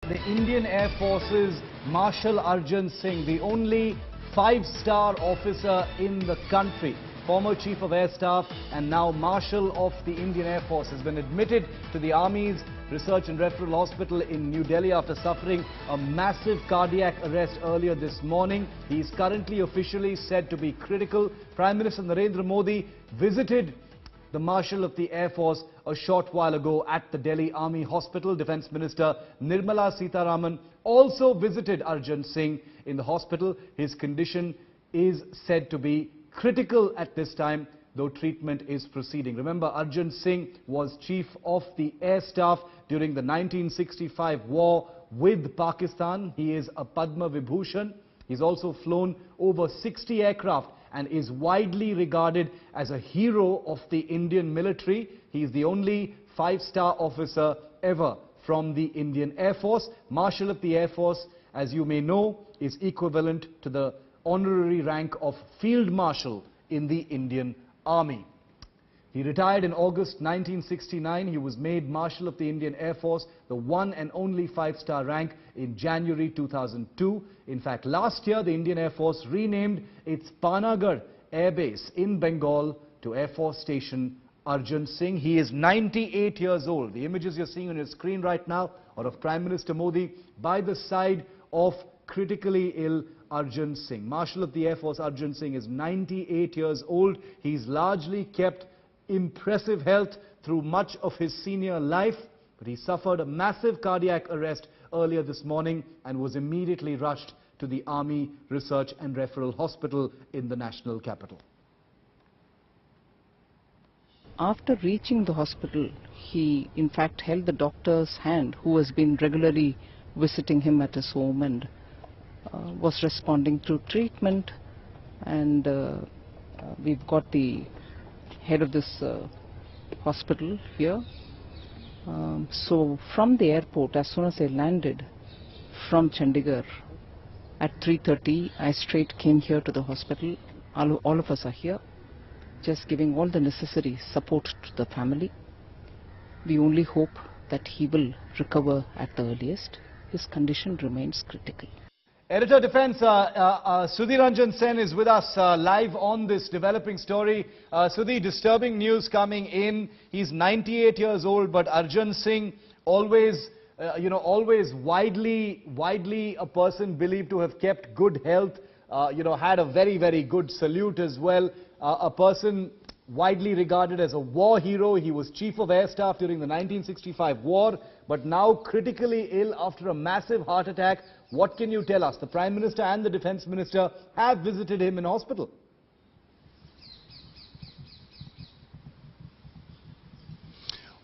The Indian Air Force's Marshal Arjan Singh, the only five-star officer in the country, former Chief of Air Staff and now Marshal of the Indian Air Force, has been admitted to the Army's Research and Referral Hospital in New Delhi after suffering a massive cardiac arrest earlier this morning. He is currently officially said to be critical. Prime Minister Narendra Modi visited the Marshal of the Air Force a short while ago at the Delhi Army Hospital. Defence Minister Nirmala Sitharaman also visited Arjan Singh in the hospital. His condition is said to be critical at this time, though treatment is proceeding. Remember, Arjan Singh was Chief of the Air Staff during the 1965 war with Pakistan. He is a Padma Vibhushan. He's also flown over 60 aircraft and is widely regarded as a hero of the Indian military. He is the only five-star officer ever from the Indian Air Force. Marshal of the Air Force, as you may know, is equivalent to the honorary rank of Field Marshal in the Indian Army. He retired in August 1969. He was made Marshal of the Indian Air Force, the one and only five-star rank, in January 2002. In fact, last year, the Indian Air Force renamed its Panagarh Air Base in Bengal to Air Force Station Arjan Singh. He is 98 years old. The images you're seeing on your screen right now are of Prime Minister Modi by the side of critically ill Arjan Singh. Marshal of the Air Force Arjan Singh is 98 years old. He's largely kept impressive health through much of his senior life, but he suffered a massive cardiac arrest earlier this morning and was immediately rushed to the Army Research and Referral Hospital in the national capital. After reaching the hospital, he in fact held the doctor's hand, who has been regularly visiting him at his home, and was responding to treatment. And we've got the head of this hospital here. So from the airport, as soon as I landed from Chandigarh at 3:30, I straight came here to the hospital. All of us are here, just giving all the necessary support to the family. We only hope that he will recover at the earliest. His condition remains critical. Editor Defence, Sudhir Ranjan Sen is with us live on this developing story. Sudhir, disturbing news coming in. He's 98 years old, but Arjan Singh, always widely a person believed to have kept good health, had a very, very good salute as well. A person widely regarded as a war hero. He was Chief of Air Staff during the 1965 war, but now critically ill after a massive heart attack. What can you tell us? The Prime Minister and the Defence Minister have visited him in hospital.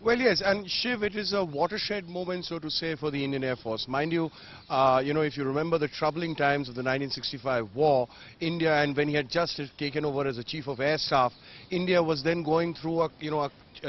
Well, yes, and Shiv, it is a watershed moment, so to say, for the Indian Air Force. Mind you, if you remember the troubling times of the 1965 war, India, and when he had just taken over as a Chief of Air Staff, India was then going through a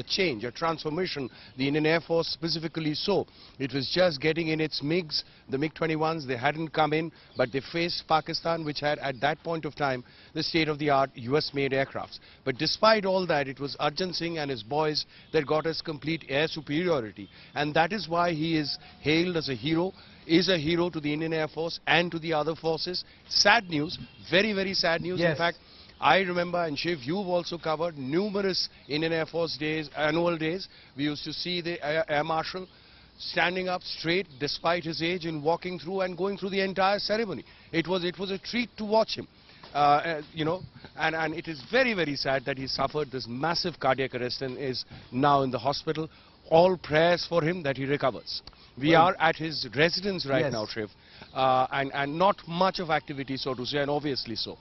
change, a transformation, the Indian Air Force specifically so. It was just getting in its MiGs, the MiG-21s, they hadn't come in, but they faced Pakistan, which had at that point of time the state-of-the-art US-made aircrafts. But despite all that, it was Arjan Singh and his boys that got us complete air superiority, and that is why he is hailed as a hero, is a hero to the Indian Air Force and to the other forces. Sad news, very, very sad news. Yes. In fact, I remember, and Shiv, you've also covered numerous Indian Air Force days, annual days. We used to see the Air Marshal standing up straight despite his age and walking through and going through the entire ceremony. It was a treat to watch him, and it is very, very sad that he suffered this massive cardiac arrest and is now in the hospital. All prayers for him that he recovers. We are at his residence right now, Shiv, and not much of activity, so to say, and obviously so.